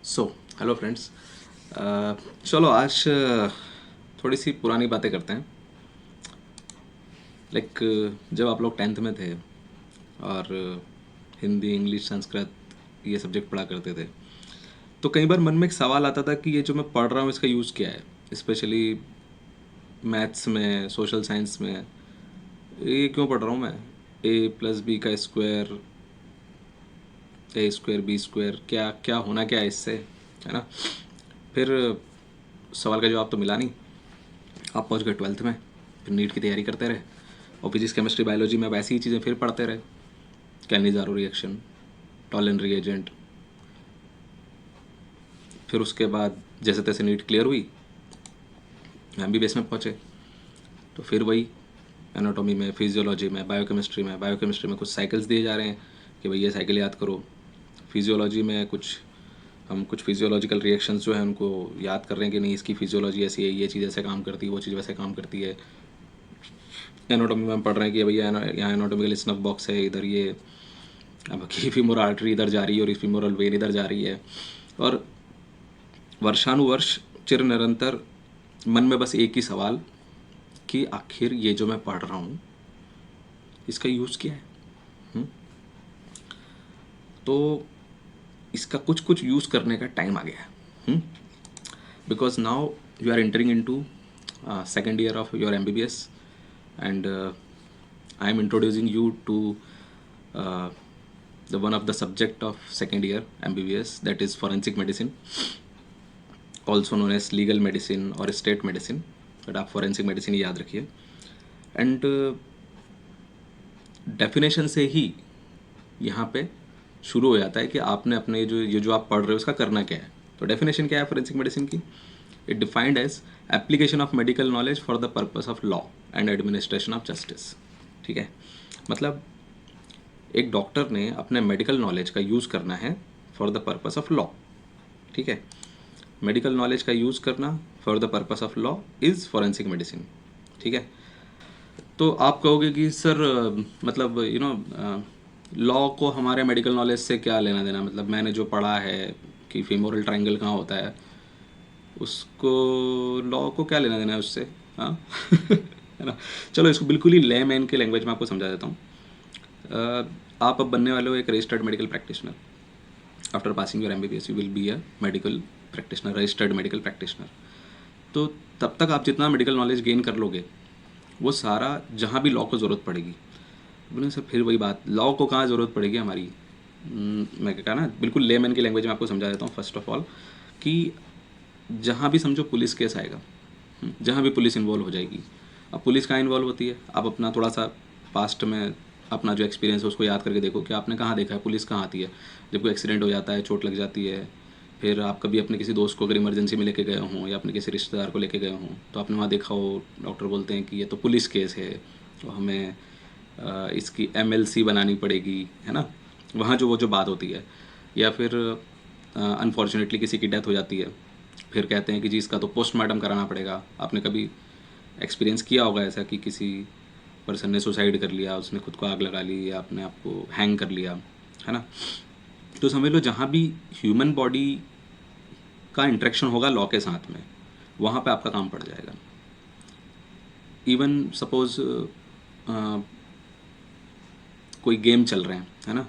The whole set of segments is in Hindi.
So hello friends. चलो आज थोड़ी सी पुरानी बातें करते हैं। लाइक जब आप लोग टेंथ में थे और हिंदी इंग्लिश संस्कृत ये सब्जेक्ट पढ़ा करते थे, तो कई बार मन में एक सवाल आता था कि ये जो मैं पढ़ रहा हूँ इसका यूज़ क्या है, स्पेशली मैथ्स में, सोशल साइंस में। ये क्यों पढ़ रहा हूँ मैं? ए प्लस बी का स्क्वायर, ए स्क्वायर बी स्क्वायर, क्या क्या होना क्या है इससे, है ना? फिर सवाल का जवाब तो मिला नहीं। आप पहुंच गए ट्वेल्थ में, फिर नीट की तैयारी करते रहे और फिजिक्स केमिस्ट्री बायोलॉजी में वैसी ही चीज़ें फिर पढ़ते रहे। Cannizzaro reaction, Tollens reagent. फिर उसके बाद जैसे तैसे नीट क्लियर हुई, एमबीबीएस में पहुँचे, तो फिर वही एनाटॉमी में, फिजियोलॉजी में, बायोकेमिस्ट्री में कुछ साइकिल्स दिए जा रहे हैं कि भाई ये साइकिल याद करो। फिजियोलॉजी में कुछ फिजियोलॉजिकल रिएक्शंस जो है उनको याद कर रहे हैं कि नहीं, इसकी फिजियोलॉजी ऐसी है, ये चीज़ ऐसे काम करती है, वो चीज़ वैसे काम करती है। एनाटॉमी में हम पढ़ रहे हैं कि भैया यहाँ एनाटॉमिकल स्नफ बॉक्स है, इधर ये अब की फीमोरल आर्टरी इधर जा रही है और इस फीमोरल वेन इधर जा रही है। और वर्षानुवर्ष चिर निरंतर मन में बस एक ही सवाल कि आखिर ये जो मैं पढ़ रहा हूँ इसका यूज़ क्या है? हुँ? तो इसका कुछ कुछ यूज़ करने का टाइम आ गया है। Because now you are entering into second year of your MBBS, and I am introducing you to the one of the subject of second year MBBS, that is forensic medicine, also known as legal medicine or state medicine, but आप forensic medicine ही याद रखिए। एंड डेफिनेशन से ही यहाँ पे शुरू हो जाता है कि आपने अपने ये जो आप पढ़ रहे हो उसका करना क्या है। तो डेफिनेशन क्या है फोरेंसिक मेडिसिन की? It defined as application of medical knowledge for the purpose of law and administration of justice. ठीक है, मतलब एक डॉक्टर ने अपने मेडिकल नॉलेज का यूज़ करना है for the purpose of law. ठीक है, मेडिकल नॉलेज का यूज़ करना for the purpose of law is forensic medicine. ठीक है, तो आप कहोगे कि सर मतलब लॉ को हमारे मेडिकल नॉलेज से क्या लेना देना? मतलब मैंने जो पढ़ा है कि फीमोरल ट्रायंगल कहाँ होता है, उसको लॉ को क्या लेना देना है उससे? हाँ है ना? चलो इसको बिल्कुल ही लेमैन के लैंग्वेज में आपको समझा देता हूँ। आप अब बनने वाले हो एक registered medical practitioner. After passing your MBBS you will be a medical practitioner, registered medical practitioner. तो तब तक आप जितना मेडिकल नॉलेज गेन कर लोगे वो सारा जहाँ भी लॉ को ज़रूरत पड़ेगी। बोले सर फिर वही बात, लॉ को कहाँ ज़रूरत पड़ेगी हमारी? मैं क्या कहा ना, बिल्कुल लेमैन की लैंग्वेज में आपको समझा देता हूँ। फर्स्ट ऑफ ऑल कि जहाँ भी समझो पुलिस केस आएगा, जहाँ भी पुलिस इन्वॉल्व हो जाएगी। अब पुलिस कहाँ इन्वॉल्व होती है? आप अपना थोड़ा सा पास्ट में अपना जो एक्सपीरियंस है उसको याद करके देखो कि आपने कहाँ देखा है पुलिस कहाँ आती है। जब कोई एक्सीडेंट हो जाता है, चोट लग जाती है, फिर आप कभी अपने किसी दोस्त को अगर इमरजेंसी में लेके गए हों या अपने किसी रिश्तेदार को लेके गए हों, तो आपने वहाँ देखा हो डॉक्टर बोलते हैं कि ये तो पुलिस केस है, तो हमें इसकी MLC बनानी पड़ेगी, है ना? वहाँ जो वो जो बात होती है। या फिर अनफॉर्चुनेटली किसी की डेथ हो जाती है, फिर कहते हैं कि जी इसका तो पोस्टमार्टम कराना पड़ेगा। आपने कभी एक्सपीरियंस किया होगा ऐसा कि किसी पर्सन ने सुसाइड कर लिया, उसने खुद को आग लगा ली या अपने आप को हैंग कर लिया, है ना? तो समझ लो जहाँ भी ह्यूमन बॉडी का इंटरेक्शन होगा लॉ के साथ में, वहाँ पे आपका काम पड़ जाएगा। इवन सपोज कोई गेम चल रहे हैं, है ना?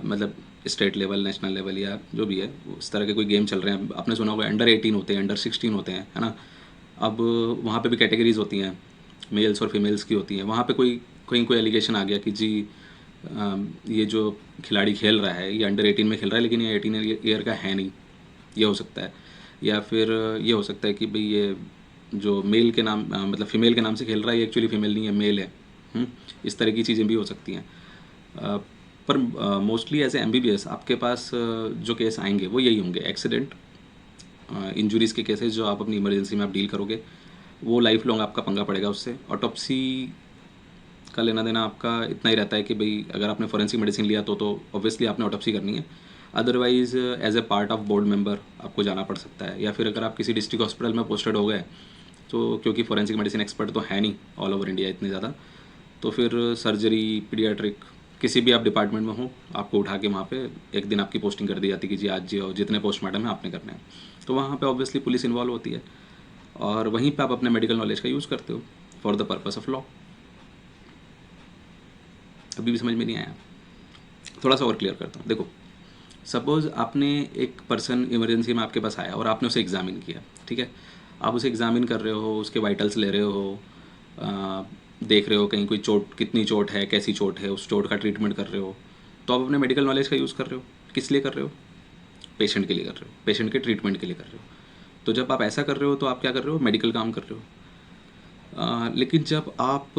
मतलब स्टेट लेवल, नेशनल लेवल या जो भी है, उस तरह के कोई गेम चल रहे हैं। आपने सुना होगा अंडर 18 होते हैं, अंडर 16 होते हैं, है ना? अब वहाँ पे भी कैटेगरीज होती हैं, मेल्स और फीमेल्स की होती हैं। वहाँ पे कहीं कोई एलिगेशन आ गया कि जी ये जो खिलाड़ी खेल रहा है ये अंडर 18 में खेल रहा है, लेकिन ये 18 ईयर का है नहीं, ये हो सकता है। या फिर ये हो सकता है कि भाई ये जो मेल के नाम मतलब फीमेल के नाम से खेल रहा है ये एक्चुअली फीमेल नहीं है, मेल है। इस तरह की चीज़ें भी हो सकती हैं। पर मोस्टली एज ए MBBS आपके पास जो केस आएंगे वो यही होंगे, एक्सीडेंट, इंजरीज़ के केसेस जो आप अपनी इमरजेंसी में आप डील करोगे, वो लाइफ लॉन्ग आपका पंगा पड़ेगा उससे। ऑटोप्सी का लेना देना आपका इतना ही रहता है कि भाई अगर आपने फोरेंसिक मेडिसिन लिया तो ऑब्वियसली आपने ऑटोप्सी करनी है। Otherwise as a part of board member आपको जाना पड़ सकता है। या फिर अगर आप किसी डिस्ट्रिक्ट हॉस्पिटल में पोस्टेड हो गए, तो क्योंकि फोरेंसिक मेडिसिन एक्सपर्ट तो है नहीं ऑल ओवर इंडिया इतने ज़्यादा, तो फिर सर्जरी, पीडियाट्रिक, किसी भी आप डिपार्टमेंट में हो, आपको उठा के वहाँ पे एक दिन आपकी पोस्टिंग कर दी जाती है कि जी आज जितने पोस्टमार्टम है आपने करने हैं, तो वहाँ पे ऑब्वियसली पुलिस इन्वॉल्व होती है और वहीं पे आप अपने मेडिकल नॉलेज का यूज़ करते हो for the purpose of law. अभी भी समझ में नहीं आया? थोड़ा सा और क्लियर करता हूँ। देखो, सपोज़ आपने एक पर्सन इमरजेंसी में आपके पास आया और आपने उसे एग्ज़ामिन किया, ठीक है। आप उसे एग्ज़ामिन कर रहे हो, उसके वाइटल्स ले रहे हो, देख रहे हो कहीं कोई चोट, कितनी चोट है, कैसी चोट है, उस चोट का ट्रीटमेंट कर रहे हो। तो आप अपने मेडिकल नॉलेज का यूज़ कर रहे हो। किस लिए कर रहे हो? पेशेंट के लिए कर रहे हो, पेशेंट के ट्रीटमेंट के लिए कर रहे हो। तो जब आप ऐसा कर रहे हो तो आप क्या कर रहे हो? मेडिकल काम कर रहे हो। लेकिन जब आप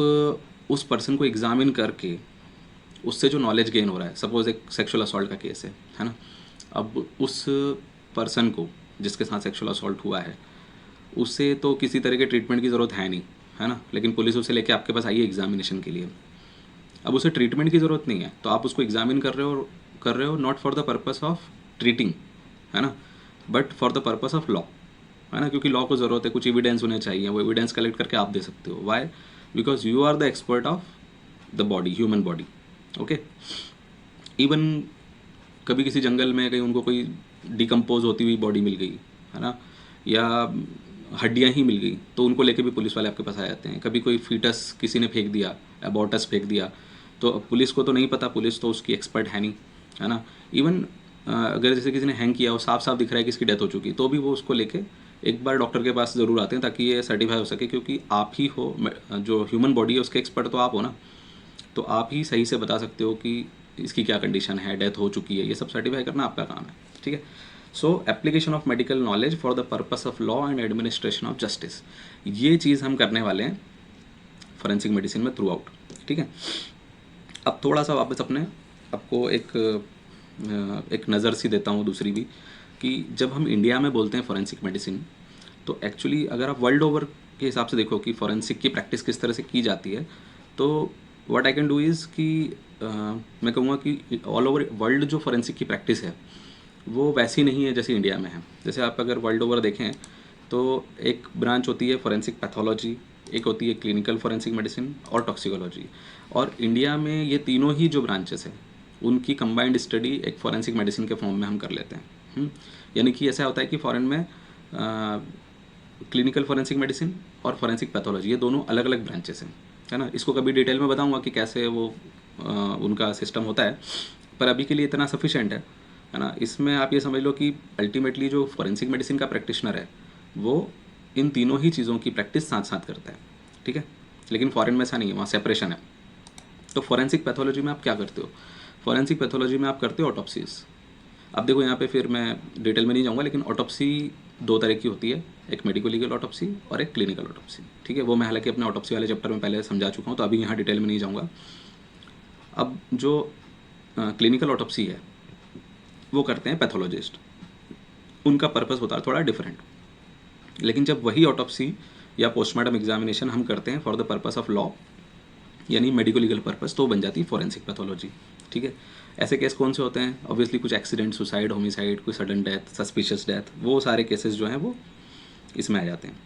उस पर्सन को एग्ज़ामिन करके उससे जो नॉलेज गेन हो रहा है, सपोज़ एक सेक्सुअल असॉल्ट का केस है ना, अब उस पर्सन को जिसके साथ सेक्सुअल असॉल्ट हुआ है उसे तो किसी तरह के ट्रीटमेंट की ज़रूरत है नहीं, है ना, लेकिन पुलिस उसे लेके आपके पास आई है एग्जामिनेशन के लिए। अब उसे ट्रीटमेंट की ज़रूरत नहीं है तो आप उसको एग्जामिन कर रहे हो not for the purpose of treating, है ना, but for the purpose of law, है ना, क्योंकि लॉ को ज़रूरत है, कुछ एविडेंस होने चाहिए, वो एविडेंस कलेक्ट करके आप दे सकते हो। Why? Because you are the expert of the body, human body. Okay, even कभी किसी जंगल में कहीं उनको कोई डिकम्पोज होती हुई बॉडी मिल गई, है ना, या हड्डियां ही मिल गई, तो उनको लेके भी पुलिस वाले आपके पास आ जाते हैं। कभी कोई फीटस किसी ने फेंक दिया, अबॉर्टस फेंक दिया, तो पुलिस को तो नहीं पता, पुलिस तो उसकी एक्सपर्ट है नहीं, है ना। इवन अगर जैसे किसी ने हैंग किया, वो साफ साफ दिख रहा है कि इसकी डेथ हो चुकी, तो भी वो उसको लेके एक बार डॉक्टर के पास ज़रूर आते हैं ताकि ये सर्टिफाई हो सके, क्योंकि आप ही हो जो ह्यूमन बॉडी है उसके एक्सपर्ट, तो आप हो ना, तो आप ही सही से बता सकते हो कि इसकी क्या कंडीशन है, डेथ हो चुकी है, ये सब सर्टिफाई करना आपका काम है, ठीक है। सो application of medical knowledge for the purpose of law and administration of justice, ये चीज़ हम करने वाले हैं फॉरेंसिक मेडिसिन में थ्रू आउट, ठीक है। अब थोड़ा सा वापस अपने आपको एक नज़र सी देता हूँ दूसरी भी, कि जब हम इंडिया में बोलते हैं फॉरेंसिक मेडिसिन, तो एक्चुअली अगर आप वर्ल्ड ओवर के हिसाब से देखो कि फॉरेंसिक की प्रैक्टिस किस तरह से की जाती है, तो what I can do is कि मैं कहूँगा कि ऑल ओवर वर्ल्ड जो फॉरेंसिक की प्रैक्टिस है वो वैसी नहीं है जैसे इंडिया में है। जैसे आप अगर वर्ल्ड ओवर देखें तो एक ब्रांच होती है फॉरेंसिक पैथोलॉजी, एक होती है क्लिनिकल फॉरेंसिक मेडिसिन और टॉक्सिकोलॉजी, और इंडिया में ये तीनों ही जो ब्रांचेस हैं उनकी कंबाइंड स्टडी एक फॉरेंसिक मेडिसिन के फॉर्म में हम कर लेते हैं। यानी कि ऐसा होता है कि फॉरेन में क्लिनिकल फॉरेंसिक मेडिसिन और फॉरेंसिक पैथोलॉजी ये दोनों अलग अलग ब्रांचेस हैं, है ना। इसको कभी डिटेल में बताऊंगा कि कैसे वो उनका सिस्टम होता है, पर अभी के लिए इतना सफिशेंट है ना। इसमें आप ये समझ लो कि अल्टीमेटली जो फॉरेंसिक मेडिसिन का प्रैक्टिशनर है वो इन तीनों ही चीज़ों की प्रैक्टिस साथ साथ करता है, ठीक है। लेकिन फॉरेन में ऐसा नहीं है, वहाँ सेपरेशन है। तो फॉरेंसिक पैथोलॉजी में आप क्या करते हो? फॉरेंसिक पैथोलॉजी में आप करते हो ऑटोप्सीज़। अब देखो यहाँ पे फिर मैं डिटेल में नहीं जाऊँगा, लेकिन ऑटोप्सी दो तरह की होती है, एक मेडिको लीगल ऑटोप्सी और एक क्लिनिकल ऑटोप्सी, ठीक है। वो मैं हालांकि अपने ऑटोप्सी वाले चैप्टर में पहले समझा चुका हूँ, तो अभी यहाँ डिटेल में नहीं जाऊँगा। अब जो क्लिनिकल ऑटोप्सी है वो करते हैं पैथोलॉजिस्ट, उनका पर्पस होता है थोड़ा डिफरेंट। लेकिन जब वही ऑटोप्सी या पोस्टमार्टम एग्जामिनेशन हम करते हैं for the purpose of law, यानी मेडिको लीगल पर्पस, तो बन जाती है फॉरेंसिक पैथोलॉजी, ठीक है। ऐसे केस कौन से होते हैं? ऑब्वियसली कुछ एक्सीडेंट, सुसाइड, होमिसाइड, कोई सडन डेथ, सस्पिशियस डेथ, वो सारे केसेस जो हैं वो इसमें आ जाते हैं।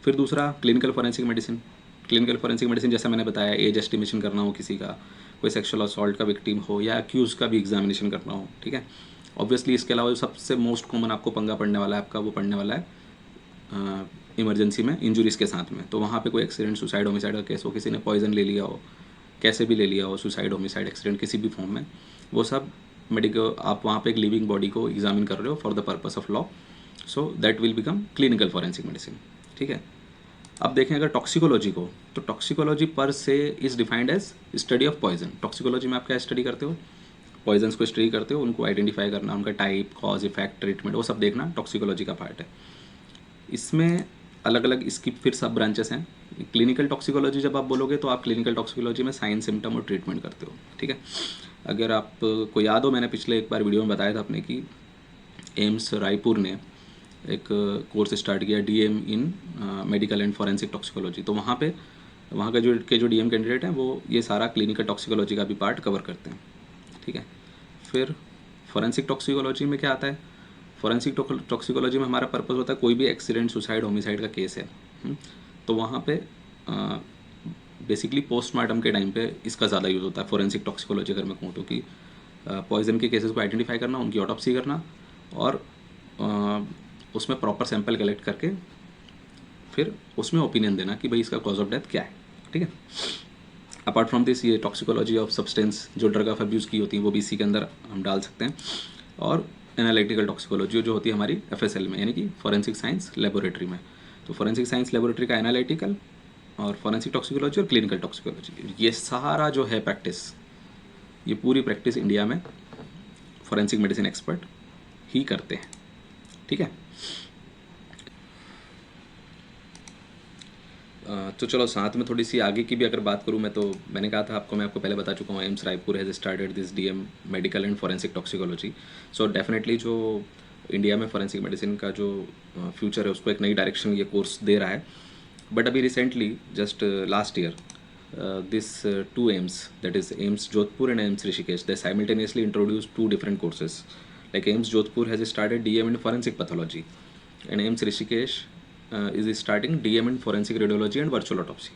फिर दूसरा clinical forensic medicine. Clinical forensic medicine जैसा मैंने बताया, एज एस्टिमेशन करना हो किसी का, कोई सेक्सुअल असॉल्ट का विक्टिम हो या अक्यूज का भी एग्जामिनेशन करना हो, ठीक है। ऑब्वियसली इसके अलावा जो सबसे मोस्ट कॉमन आपको पंगा पड़ने वाला है आपका, वो पड़ने वाला है इमरजेंसी में इंजुरीज़ के साथ में। तो वहाँ पे कोई एक्सीडेंट, सुसाइड, होमिसाइड का केस हो, किसी ने पॉइजन ले लिया हो, कैसे भी ले लिया हो, सुसाइड, होमिसाइड, एक्सीडेंट किसी भी फॉर्म में, वो सब मेडिकल आप वहाँ पे एक लिविंग बॉडी को एग्जामिन कर रहे हो for the purpose of law, so that will become clinical forensic medicine, ठीक है। अब देखें अगर टॉक्सिकोलॉजी को, तो टॉक्सिकोलॉजी पर से is defined as study of poison. Toxicology में आप क्या स्टडी करते हो? पॉइजन्स को स्टडी करते हो, उनको आइडेंटिफाई करना, उनका टाइप, कॉज, इफेक्ट, ट्रीटमेंट, वो सब देखना टॉक्सिकोलॉजी का पार्ट है। इसमें अलग अलग इसकी फिर सब ब्रांचेस हैं। क्लिनिकल टॉक्सिकोलॉजी जब आप बोलोगे तो आप क्लिनिकल टॉक्सिकोलॉजी में साइन, सिम्टम और ट्रीटमेंट करते हो, ठीक है। अगर आप को याद हो, मैंने पिछले एक बार वीडियो में बताया था अपने कि एम्स रायपुर ने एक कोर्स स्टार्ट किया, DM in medical and forensic toxicology. तो वहाँ पे वहाँ का जो डीएम कैंडिडेट हैं वो ये सारा क्लिनिकल टॉक्सिकोलॉजी का भी पार्ट कवर करते हैं, ठीक है। फिर फॉरेंसिक टॉक्सिकोलॉजी में क्या आता है? फॉरेंसिक टॉक्सिकोलॉजी में हमारा पर्पस होता है कोई भी एक्सीडेंट, सुसाइड, होमिसाइड का केस है, तो वहाँ पे बेसिकली पोस्टमार्टम के टाइम पे इसका ज़्यादा यूज़ होता है फोरेंसिक टॉक्सिकोलॉजी अगर मैं कहूँ तो, कि पॉइजन के केसेस को आइडेंटिफाई करना, उनकी ऑटोप्सी करना और उसमें प्रॉपर सैंपल कलेक्ट करके फिर उसमें ओपिनियन देना कि भाई इसका कॉज ऑफ डेथ क्या है, ठीक है। अपार्ट फ्रॉम दिस ये टॉक्सिकोलॉजी ऑफ सब्सटेंस जो ड्रग ऑफ अब्यूज़ की होती है वो भी इसी के अंदर हम डाल सकते हैं। और एनालिटिकल टॉक्सिकोलॉजी जो होती है हमारी FSL में, यानी कि फॉरेंसिक साइंस लेबोरेटरी में। तो फॉरेंसिक साइंस लेबोरेटरी का एनालिटिकल और फॉरेंसिक टॉक्सिकोलॉजी और क्लिनिकल टॉक्सिकोलॉजी, ये सारा जो है प्रैक्टिस, ये पूरी प्रैक्टिस इंडिया में फॉरेंसिक मेडिसिन एक्सपर्ट ही करते हैं, ठीक है। तो चलो साथ में थोड़ी सी आगे की भी अगर बात करूँ मैं, तो मैंने कहा था आपको, मैं आपको पहले बता चुका हूँ, AIIMS Raipur has started this DM medical and forensic toxicology. So definitely जो इंडिया में फॉरेंसिक मेडिसिन का जो फ्यूचर है उसको एक नई डायरेक्शन ये कोर्स दे रहा है। बट अभी recently just last year this two AIIMS, that is AIIMS Jodhpur and AIIMS Rishikesh, they simultaneously introduce two different courses. Like AIIMS Jodhpur has started DM in forensic pathology and AIIMS Rishikesh is starting DM in forensic radiology and virtual autopsy.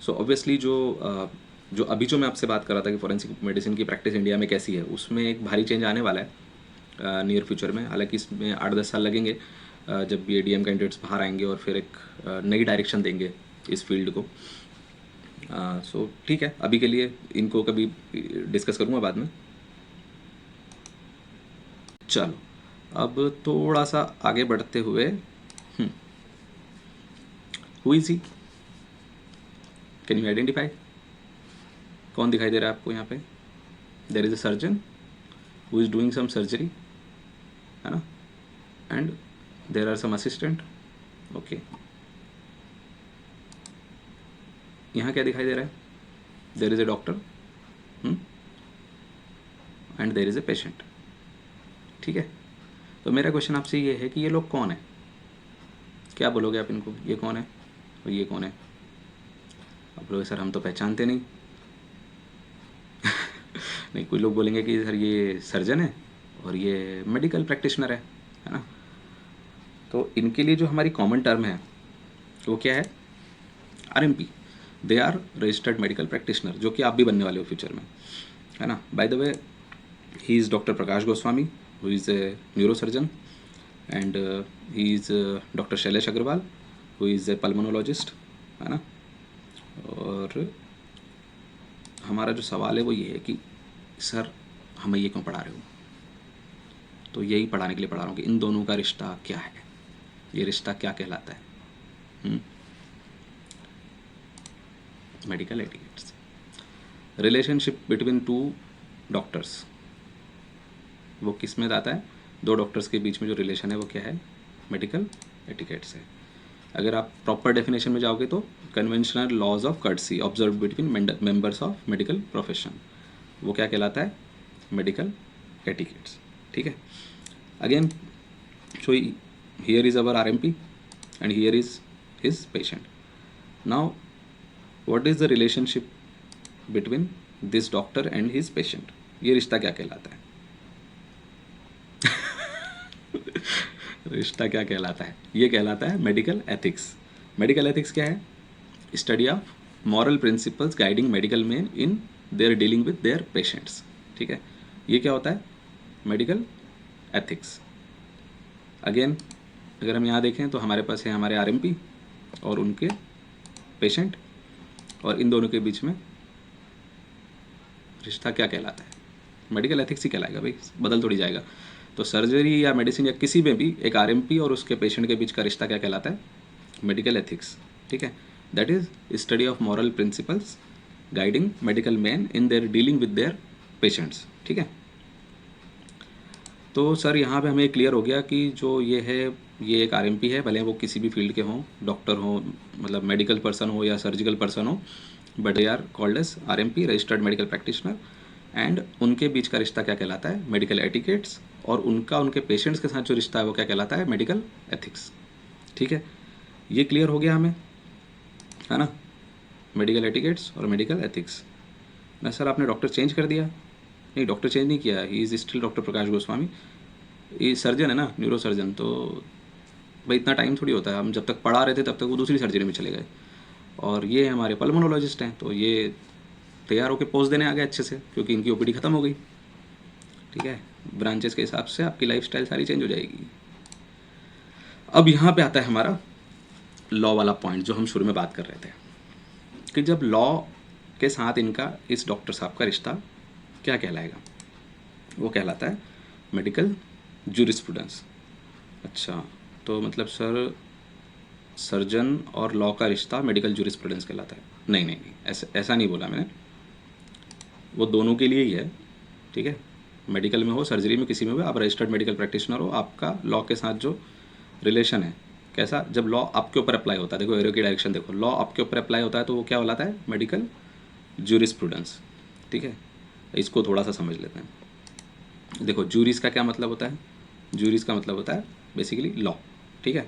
So obviously जो अभी जो मैं आपसे बात कर रहा था कि फॉरेंसिक मेडिसिन की प्रैक्टिस इंडिया में कैसी है, उसमें एक भारी चेंज आने वाला है नियर फ्यूचर में। हालांकि इसमें 8-10 साल लगेंगे जब ये DM कैंडिडेट्स बाहर आएंगे और फिर एक नई डायरेक्शन देंगे इस फील्ड को। सो ठीक है, अभी के लिए इनको कभी डिस्कस करूँगा बाद में। चलो अब थोड़ा सा आगे बढ़ते हुए, Who is he? Can you identify? कौन दिखाई दे रहा है आपको यहाँ पे? There is a surgeon who is doing some surgery, है ना? And there are some assistant. Okay. यहाँ क्या दिखाई दे रहा है? There is a doctor, and there is a patient. ठीक है? तो मेरा क्वेश्चन आपसे ये है कि ये लोग कौन है? क्या बोलोगे आप इनको? ये कौन है और ये कौन है? आप लोग सर हम तो पहचानते नहीं। नहीं, कोई लोग बोलेंगे कि सर ये सर्जन है और ये मेडिकल प्रैक्टिशनर है ना। तो इनके लिए जो हमारी कॉमन टर्म है वो क्या है? RMP, they are registered medical practitioner, जो कि आप भी बनने वाले हो फ्यूचर में, है ना। By the way, he is doctor Prakash Goswami who is a neurosurgeon, and he is doctor Shailesh Agrawal who is a pulmonologist, है ना। और हमारा जो सवाल है वो ये है कि सर हमें ये क्यों पढ़ा रहे हो? तो यही पढ़ाने के लिए पढ़ा रहा हूँ कि इन दोनों का रिश्ता क्या है, ये रिश्ता क्या कहलाता है। Medical etiquettes, relationship between two doctors, वो किस में आता है? दो डॉक्टर्स के बीच में जो रिलेशन है वो क्या है? मेडिकल एटिकेट्स है। अगर आप प्रॉपर डेफिनेशन में जाओगे तो conventional laws of courtesy observe between members of medical profession, वो क्या कहलाता है? मेडिकल एटिकेट्स, ठीक है। Again, so here is our RMP and here is his patient. Now what is the relationship between this doctor and his patient? ये रिश्ता क्या कहलाता है? रिश्ता क्या कहलाता है? ये कहलाता है मेडिकल एथिक्स। मेडिकल एथिक्स क्या है? Study of moral principles guiding medical man in their dealing with their patients, ठीक है। ये क्या होता है? Medical ethics. अगेन, अगर हम यहाँ देखें तो हमारे पास है हमारे RMP और उनके पेशेंट, और इन दोनों के बीच में रिश्ता क्या कहलाता है? मेडिकल एथिक्स ही कहलाएगा भाई, बदल थोड़ी जाएगा। तो सर्जरी या मेडिसिन या किसी में भी एक RMP और उसके पेशेंट के बीच का रिश्ता क्या कहलाता है? मेडिकल एथिक्स, ठीक है। That is study of moral principles guiding medical man in their dealing with their patients, ठीक है। तो सर यहाँ पे हमें क्लियर हो गया कि जो ये है, ये एक RMP है, भले वो किसी भी फील्ड के हों, डॉक्टर हो, मतलब मेडिकल पर्सन हो या सर्जिकल पर्सन हो, but they are called as RMP, registered medical practitioner. And उनके बीच का रिश्ता क्या कहलाता है? Medical etiquettes. और उनका उनके पेशेंट्स के साथ जो रिश्ता है वो क्या कहलाता है? मेडिकल एथिक्स, ठीक है। ये क्लियर हो गया हमें, है ना। मेडिकल एटिकेट्स और मेडिकल एथिक्स। ना सर आपने डॉक्टर चेंज कर दिया? नहीं, डॉक्टर चेंज नहीं किया, he is still doctor Prakash Goswami. ये सर्जन है ना, न्यूरो सर्जन। तो भाई इतना टाइम थोड़ी होता है, हम जब तक पढ़ा रहे थे तब तक वो दूसरी सर्जरी में चले गए। और ये हमारे पल्मोनोलॉजिस्ट हैं, तो ये तैयार होकर पोज देने आ गए अच्छे से, क्योंकि इनकी ओपीडी ख़त्म हो गई। ठीक है, ब्रांचेस के हिसाब से आपकी लाइफस्टाइल सारी चेंज हो जाएगी। अब यहाँ पे आता है हमारा लॉ वाला पॉइंट जो हम शुरू में बात कर रहे थे, कि जब लॉ के साथ इनका इस डॉक्टर साहब का रिश्ता क्या कहलाएगा, वो कहलाता है मेडिकल जूरिस्प्रूडेंस। अच्छा, तो मतलब सर सर्जन और लॉ का रिश्ता मेडिकल जूरिस्प्रूडेंस कहलाता है? नहीं नहीं नहीं, ऐसा नहीं बोला मैंने, वो दोनों के लिए ही है। ठीक है, मेडिकल में हो, सर्जरी में, किसी में भी आप रजिस्टर्ड मेडिकल प्रैक्टिशनर हो, आपका लॉ के साथ जो रिलेशन है कैसा, जब लॉ आपके ऊपर अप्लाई होता है, देखो एरो की डायरेक्शन देखो, लॉ आपके ऊपर अप्लाई होता है तो वो क्या कहलाता है? Medical jurisprudence. ठीक है, इसको थोड़ा सा समझ लेते हैं। देखो जूरिस का क्या मतलब होता है? जूरिस का मतलब होता है बेसिकली लॉ। ठीक है,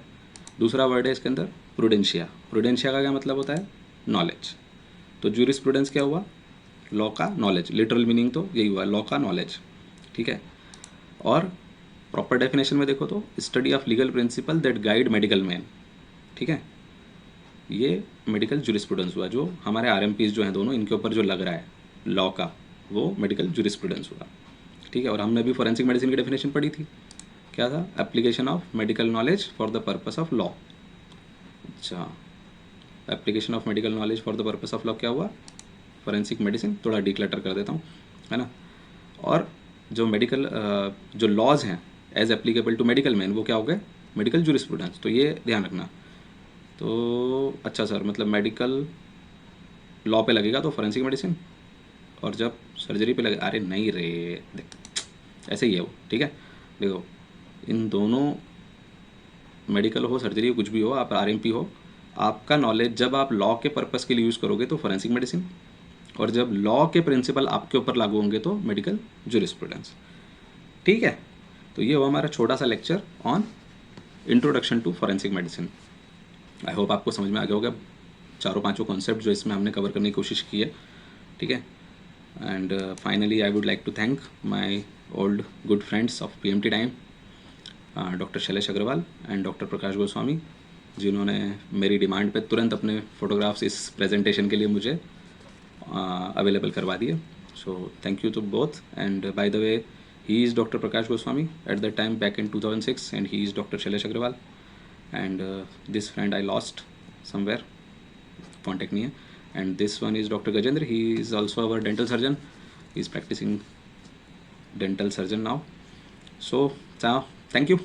दूसरा वर्ड है इसके अंदर प्रूडेंशिया। प्रूडेंशिया का क्या मतलब होता है? नॉलेज। तो जूरिस्प्रूडेंस क्या हुआ? लॉ का नॉलेज, लिटरल मीनिंग तो यही हुआ, लॉ का नॉलेज। ठीक है, और प्रॉपर डेफिनेशन में देखो तो study of legal principal that guide medical man. ठीक है, ये मेडिकल जूरिस्प्रूडेंस हुआ, जो हमारे आरएमपीज जो हैं दोनों, इनके ऊपर जो लग रहा है लॉ का, वो मेडिकल जूरिस्प्रूडेंस हुआ। ठीक है, और हमने भी फॉरेंसिक मेडिसिन की डेफिनेशन पढ़ी थी, क्या था? Application of medical knowledge for the purpose of law. अच्छा, application of medical knowledge for the purpose of law क्या हुआ? Forensic medicine. थोड़ा डिक्लटर कर देता हूँ, है ना। और जो मेडिकल जो लॉज हैं as applicable to medical man, वो क्या हो गए? Medical jurisprudence. तो ये ध्यान रखना। तो अच्छा सर, मतलब मेडिकल लॉ पे लगेगा तो फॉरेंसिक मेडिसिन, और जब सर्जरी पे लगे, अरे नहीं रे, देख ऐसे ही है वो। ठीक है, देखो इन दोनों, मेडिकल हो, सर्जरी हो, कुछ भी हो, आप आरएमपी हो, आपका नॉलेज जब आप लॉ के पर्पस के लिए यूज़ करोगे तो फॉरेंसिक मेडिसिन, और जब लॉ के प्रिंसिपल आपके ऊपर लागू होंगे तो मेडिकल जूरिस्प्रूडेंस। ठीक है, तो ये हुआ हमारा छोटा सा lecture on introduction to forensic medicine. I hope आपको समझ में आ गया होगा चारों पांचों कॉन्सेप्ट जो इसमें हमने कवर करने की कोशिश की है। ठीक है, and finally I would like to thank my old good friends of PMT time, doctor Shailesh Agarwal and doctor Prakash Goswami, जिन्होंने मेरी डिमांड पे तुरंत अपने फ़ोटोग्राफ्स इस प्रेजेंटेशन के लिए मुझे अवेलेबल करवा दिए। So thank you to both, and by the way he is doctor Prakash Goswami at the time back in 2006, and he is doctor Shailesh Agrawal, and this friend I lost somewhere, contact नहीं है, and this one is Dr. Gajendra, he is also our dental surgeon, he is practicing dental surgeon now. So thank you.